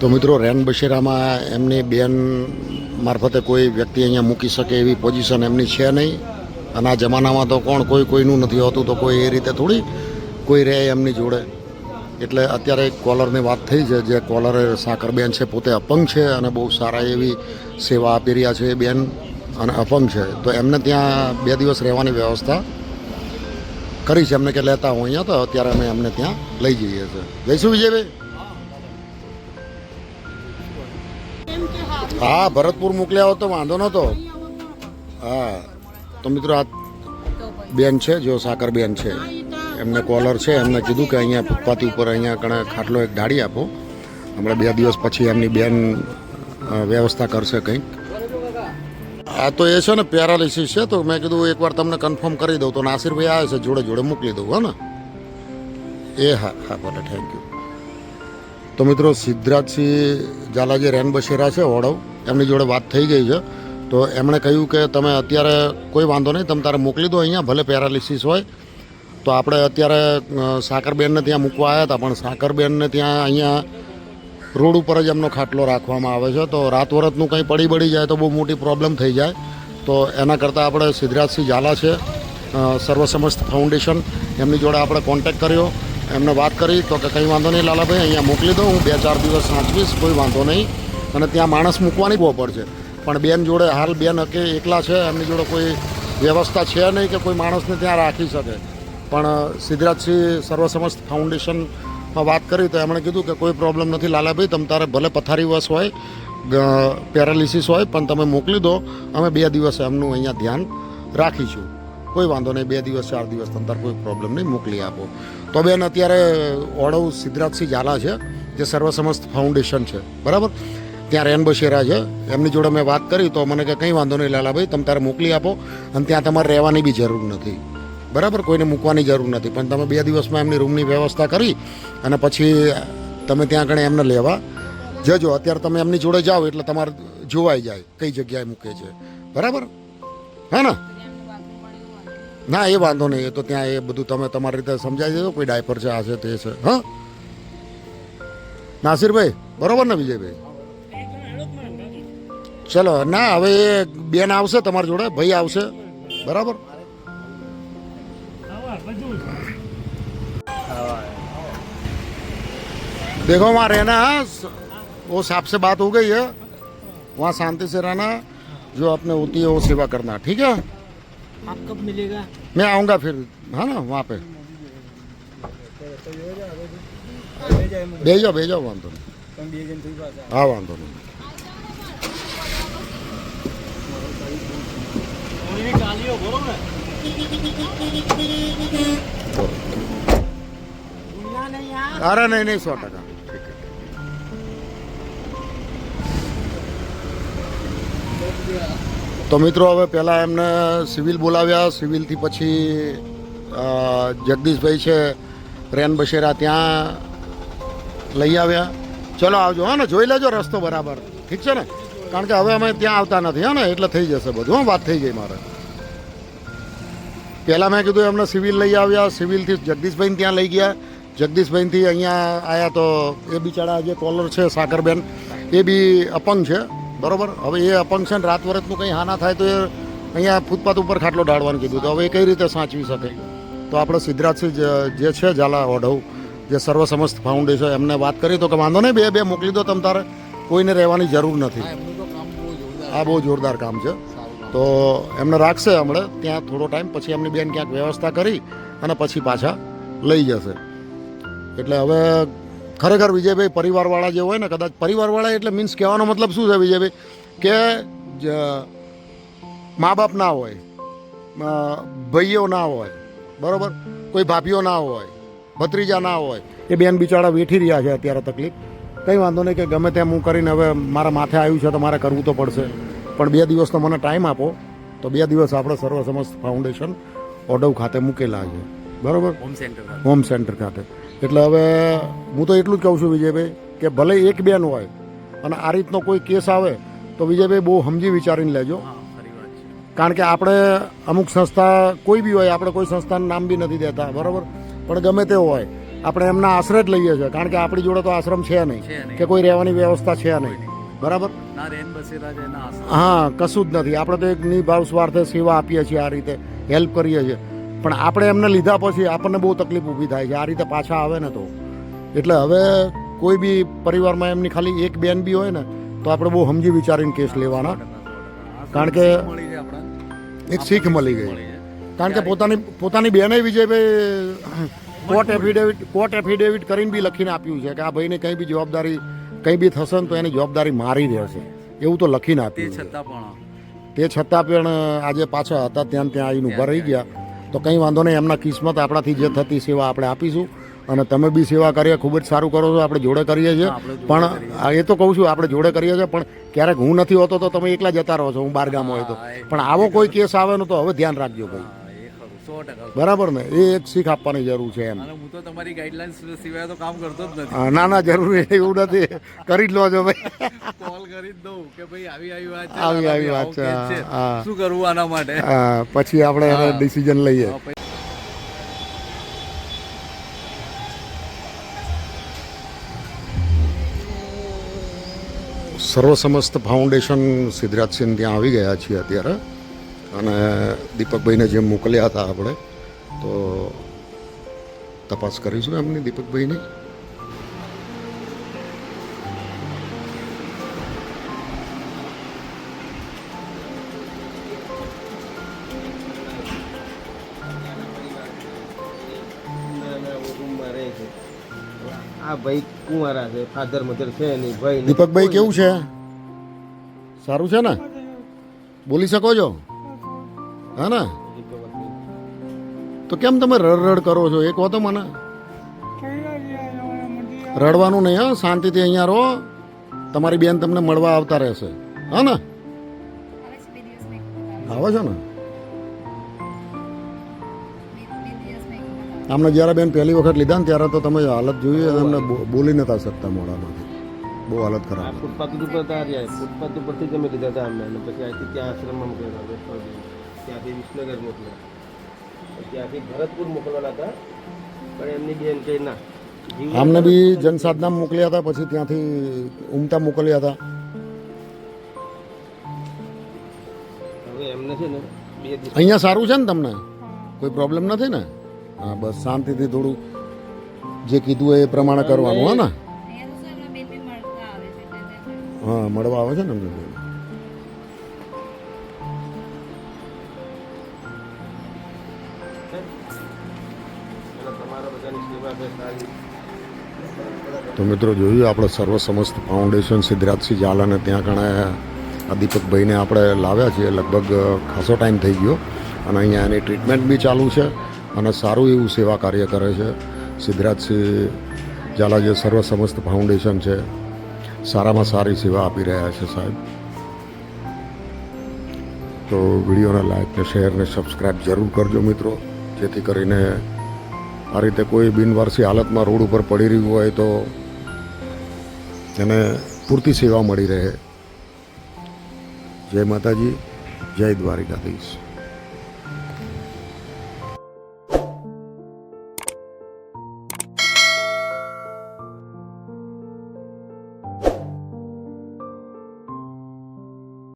તો મિત્રો રેન બશેરામાં એમની બેન મારફતે કોઈ વ્યક્તિ અહીંયા મૂકી શકે એવી પોઝિશન એમની છે નહીં. અને આ જમાનામાં તો કોઈનું નથી હોતું, તો કોઈ એ રીતે થોડી કોઈ રહે એમની જોડે. એટલે અત્યારે એક કોલરની વાત થઈ છે, જે કોલર સાકરબેન છે, પોતે અપંગ છે અને બહુ સારા એવી સેવા આપી રહ્યા છે એ બેન, અને અપંગ છે. તો એમને ત્યાં 2 દિવસ રહેવાની વ્યવસ્થા કરી છે. એમને કે લેતા હું અહીંયા, તો અત્યારે અમે એમને ત્યાં લઈ જઈએ છીએ. જઈશું વિજયભાઈ? હા, ભરતપુર મોકલ્યા હોત તો વાંધો નહોતો. હા, તો મિત્રો આ બેન છે, જો સાકરબેન છે, એમને કોલર છે. એમને કીધું કે અહીંયા ફૂટપાથી ઉપર અહીંયા કણે ખાટલો એક ઢાળી આપો, હમણાં 2 દિવસ પછી એમની બેન વ્યવસ્થા કરશે કંઈક. આ તો એ છે ને પેરાલિસિસ છે, તો મેં કીધું એકવાર તમને કન્ફર્મ કરી દઉં. તો નાસિરભાઈ આવે છે, જોડે જોડે મોકલી દઉં. હા ને? એ હા ભલે, થેન્ક યુ. તો મિત્રો સિદ્ધરાજસિંહ ઝાલાજી રેન બશેરા છે ઓડવ, એમની જોડે વાત થઈ ગઈ છે. તો એમણે કહ્યું કે તમે અત્યારે કોઈ વાંધો નહીં, તમે તારે મોકલી દો અહીંયા, ભલે પેરાલિસિસ હોય. તો આપણે અત્યારે સાકરબેનને ત્યાં મૂકવા આવ્યા હતા, પણ સાકરબેનને ત્યાં અહીંયા રોડ ઉપર જ એમનો ખાટલો રાખવામાં આવે છે. તો રાત વરતનું કંઈ પડી જાય તો બહુ મોટી પ્રોબ્લેમ થઈ જાય. તો એના કરતાં આપણે સિદ્ધરાજસિંહ ઝાલા છે, સર્વસમસ્ત ફાઉન્ડેશન, એમની જોડે આપણે કોન્ટેક્ટ કર્યો, એમને વાત કરી. તો કે કંઈ વાંધો નહીં લાલાભાઈ, અહીંયા મોકલી દો, હું 2-4 દિવસ સાચવીશ, કોઈ વાંધો નહીં. અને ત્યાં માણસ મૂકવાની બહુ પડશે, પણ બેન જોડે હાલ બેન એકલા છે, એમની જોડે કોઈ વ્યવસ્થા છે નહીં કે કોઈ માણસને ત્યાં રાખી શકે. પણ સિદ્ધરાજસિંહ સર્વસમસ્ત ફાઉન્ડેશનમાં વાત કરી તો એમણે કીધું કે કોઈ પ્રોબ્લેમ નથી લાલાભાઈ, તમે તારે ભલે પથારીવશ હોય, પેરાલિસિસ હોય, પણ તમે મોકલી દો, અમે 2 દિવસ એમનું અહીંયા ધ્યાન રાખીશું. કોઈ વાંધો નહીં, 2 દિવસ 4 દિવસ તમે તારે કોઈ પ્રોબ્લેમ નહીં, મોકલી આપો. તો બેન અત્યારે ઓડવ સિદ્ધરાજસિંહ ઝાલા છે, જે સર્વસમસ્ત ફાઉન્ડેશન છે, બરાબર, ત્યાં રેન બશેરા છે, એમની જોડે મેં વાત કરી. તો મને કે કંઈ વાંધો નહીં લાલાભાઈ, તમે તારે મોકલી આપો, અને ત્યાં તમારે રહેવાની બી જરૂર નથી, બરાબર, કોઈને મૂકવાની જરૂર નથી. પણ તમે 2 દિવસમાં એમની રૂમની વ્યવસ્થા કરી અને પછી તમે ત્યાં આગળ એમને લેવા જજો. અત્યારે તમે એમની જોડે જાઓ એટલે તમારે જોવાઈ જાય કઈ જગ્યાએ મૂકે છે, બરાબર, હે ને? ના, એ વાંધો નહીં, એ તો ત્યાં એ બધું તમે તમારી રીતે સમજાવી દેજો. કોઈ ડાયપર છે, આ છે, તે છે. હા નાસિરભાઈ, બરાબર ને વિજયભાઈ? ચલો, ના હવે એ બેન આવશે તમારી જોડે, ભાઈ આવશે, બરાબર. देखो वहाँ रहना है, वो साहब से बात हो गई है, वहाँ शांति से रहना, जो अपने होती है वो सेवा करना, ठीक है? आप कब मिलेगा? मैं आऊँगा फिर, है ना, वहाँ पे भेजो वांधो नहीं. हाँ वांधो नहीं. अरे नहीं 100%. તો મિત્રો હવે પહેલાં એમને સિવિલ બોલાવ્યા, સિવિલથી પછી જગદીશભાઈ છે રેન બશેરા, ત્યાં લઈ આવ્યા. ચલો આવજો, હા ને, જોઈ લેજો રસ્તો બરાબર, ઠીક છે ને? કારણ કે હવે અમે ત્યાં આવતા નથી, હા ને, એટલે થઈ જશે બધું. વાત થઈ ગઈ મારે. પહેલાં મેં કીધું એમને સિવિલ લઈ આવ્યા, સિવિલથી જગદીશભાઈને ત્યાં લઈ ગયા, જગદીશભાઈથી અહીંયા આવ્યા. તો એ બિચારા જે કોલર છે સાકરબેન, એ બી અપંગ છે, બરાબર. હવે એ અપંગ છે ને રાત વરતનું કંઈ હાના થાય તો એ અહીંયા ફૂટપાથ ઉપર ખાટલો ઢાળવાનું કીધું. તો હવે એ કઈ રીતે સાચવી શકે? તો આપણે સિદ્ધરાજસિંહ જે છે ઝાલા ઓઢવ, જે સર્વસમસ્ત ફાઉન્ડેશન, એમને વાત કરી તો કે વાંધો નહીં, 2 મોકલી દો, તમે તારે કોઈને રહેવાની જરૂર નથી. આ બહુ જોરદાર કામ છે. તો એમને રાખશે હમણાં ત્યાં થોડો ટાઈમ, પછી એમની બેન ક્યાંક વ્યવસ્થા કરી અને પછી પાછા લઈ જશે. એટલે હવે ખરેખર વિજયભાઈ પરિવારવાળા જે હોય ને, કદાચ પરિવારવાળા એટલે મીન્સ કહેવાનો મતલબ શું છે વિજયભાઈ, કે મા બાપ ના હોય, ભાઈઓ ના હોય, બરાબર, કોઈ ભાભીઓ ના હોય, ભત્રીજા ના હોય, એ બેન બિચારા વેઠી રહ્યા છે અત્યારે તકલીફ. કંઈ વાંધો નહીં, કે ગમે તેમ હું કરીને હવે મારા માથે આવ્યું છે તો મારે કરવું તો પડશે. પણ 2 દિવસનો મને ટાઈમ આપો. તો 2 દિવસ આપણે સર્વસમસ્ત ફાઉન્ડેશન ઓડવ ખાતે મૂકેલા છે, બરાબર, હોમ સેન્ટર ખાતે. એટલે હવે હું તો એટલું જ કહું છું વિજયભાઈ, કે ભલે એક બેન હોય અને આ રીતનો કોઈ કેસ આવે તો વિજયભાઈ બહુ સમજી વિચારીને લેજો. કારણ કે આપણે અમુક સંસ્થા કોઈ બી હોય, આપણે કોઈ સંસ્થાનું નામ બી નથી દેતા, બરાબર, પણ ગમે તે હોય, આપણે એમના આશરે જ લઈએ છીએ, કારણ કે આપણી જોડે તો આશ્રમ છે નહીં કે કોઈ રહેવાની વ્યવસ્થા છે નહીં, બરાબર. ના રેન બસેરા છે ના આશ્રમ. હા, કશું જ નથી. આપણે તો એક નિભાવ સ્વાર્થે સેવા આપીએ છીએ, આ રીતે હેલ્પ કરીએ છીએ. પણ આપણે એમને લીધા પછી આપણને બહુ તકલીફ ઊભી થાય છે આ રીતે પાછા આવે ને તો. એટલે હવે કોઈ બી પરિવારમાં એમની ખાલી એક બેન બી હોય ને તો આપણે બહુ સમજી વિચારીને કેસ લેવાના, કારણ કે મળી છે આપણા એક શીખ મળી ગઈ. મળી છે. કારણ કે પોતાની બેને વિજયભાઈ કોર્ટ એફિડેવિટ કરીને બી લખીને આપ્યું છે કે આ ભાઈને કંઈ બી જવાબદારી કંઈ બી થશે ને તો એની જવાબદારી મારી રહેશે, એવું તો લખીને તે આપ્યું છે. છતાં પણ તે છતાં પણ આજે પાછા હતા ત્યાં આવીને ઊભા રહી ગયા. તો કંઈ વાંધો નહીં, એમના કિસ્મત આપણાથી જે થતી સેવા આપણે આપીશું. અને તમે બી સેવા કરીએ, ખૂબ જ સારું કરો છો, આપણે જોડે કરીએ છીએ. પણ એ તો કહું છું આપણે જોડે કરીએ છીએ, પણ ક્યારેક હું નથી હોતો તો તમે એકલા જતા રહો છો, હું બહાર ગામ હોય તો. પણ આવો કોઈ કેસ આવે ને તો હવે ધ્યાન રાખજો ભાઈ, હા, એ ખરું 100%. બરાબર ને. એ એક શીખ આપવાની જરૂર છે એમ. અને હું તો તમારી ગાઈડલાઇન્સ સિવાય તો કામ કરતો જ નથી. હા, ના ના, જરૂરી એવું નથી, કરી જ લો છો ભાઈ. કોલ કરી જ દઉં કે ભાઈ આવી વાત છે, આવી વાત આવું છે, case છે. હા. શું કરવું આના માટે? હા, પછી આપણે એને ડિસિઝન લઈએ. હા, પછી સર્વસમસ્ત ફાઉન્ડેશન સિદ્ધરાજસિંહ ત્યાં આવી ગયા છીએ અત્યારે. અને દીપકભાઈને જેમ મોકલ્યા હતા આપણે, તો તપાસ કરીશું એમની, દીપકભાઈની. આ ભાઈ કુંવારા છે, ફાધર મધર છે નહીં ભાઈ નહીં. દીપકભાઈ કેવું છે? સારું છે ને? બોલી શકો છો? હા ને? તો કેમ તમે રડ કરો છો? એક કહો તો મને. રડવાનું નહીં, હા, શાંતિથી અહીંયા રહો. તમારી બેન તમને મળવા આવતા રહેશે, હા ને? આવે છે ને? આમને જ્યારે બેન પહેલી વખત લીધા ને ત્યારે તો તમે હાલત જોઈએ, એમને બોલી નતા શકતા મોઢામાંથી, બહુ હાલત આ ખરાબ. ફૂટપાથ ઉપર રહ્યા, ફૂટપાથ ઉપરથી જ અમે લીધા હતા અમને. અને પછી અહીંથી ત્યાં આશ્રમમાં મોકલ્યા હતા, ત્યાંથી વિસનગર મોકલ્યા, ત્યાંથી ભરતપુર મોકલવાના હતા. પણ એમની બેન કે ના, આમને બી જનસાધના મોકલ્યા હતા, પછી ત્યાંથી ઉમટા મોકલ્યા હતા. હવે એમને છે ને 2 દિવસ અહીંયા સારું છે ને તમને? કોઈ પ્રોબ્લેમ નથી ને? હા, બસ શાંતિથી થોડું જે કીધું એ પ્રમાણે કરવાનું, હા ને? હા, મળવા આવે છે ને અમને. તમારા બધાની સેવા છે સારી. તો મિત્રો જોયું આપણે સર્વસમસ્ત ફાઉન્ડેશન સિદ્ધરાજસિંહ ઝાલાને ત્યાં કણે આ દીપકભાઈને આપણે લાવ્યા છીએ. લગભગ ખાસો ટાઈમ થઈ ગયો અને અહીંયા એની ટ્રીટમેન્ટ બી ચાલુ છે અને સારું એવું સેવા કાર્ય કરે છે. સિદ્ધરાજસિંહ ઝાલા જે સર્વસમસ્ત ફાઉન્ડેશન છે, સારામાં સારી સેવા આપી રહ્યા છે સાહેબ. તો વિડીયોને લાઈક ને શેર ને સબસ્ક્રાઈબ જરૂર કરજો મિત્રો, જેથી કરીને આ રીતે કોઈ બિનવારસી હાલતમાં રોડ ઉપર પડી રહ્યું હોય તો એને પૂરતી સેવા મળી રહે. જય માતાજી, જય દ્વારિકાધીશ.